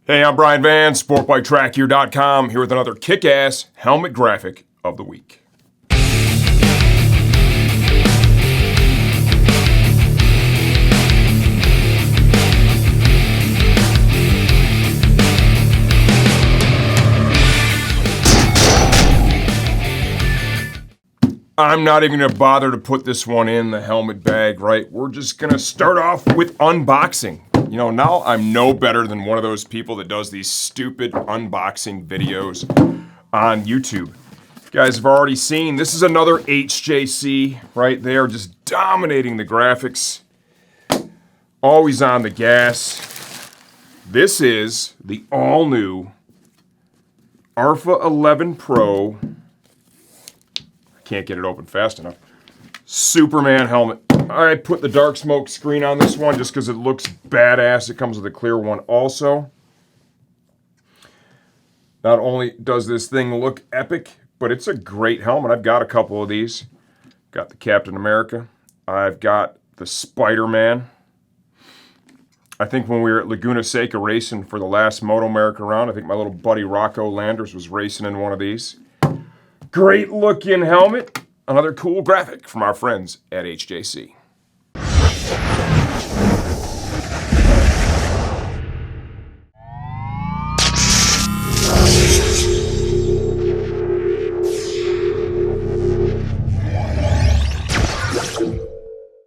Hey, I'm Brian Van, SportbikeTrackGear.com, here with another kick-ass helmet graphic of the week. I'm not even going to bother to put this one in the helmet bag, right? We're just going to start off with unboxing. You know, now I'm no better than one of those people that does these stupid unboxing videos on YouTube. You guys have already seen, this is another HJC right there, just dominating the graphics. Always on the gas. This is the all-new Arfa 11 Pro. Can't get it open fast enough. Superman helmet. I put the dark smoke screen on this one just because it looks badass. It comes with a clear one also. Not only does this thing look epic, but it's a great helmet. I've got a couple of these. Got the Captain America. I've got the Spider-Man. I think when we were at Laguna Seca racing for the last Moto America round, I think my little buddy Rocco Landers was racing in one of these. Great looking helmet. Another cool graphic from our friends at HJC.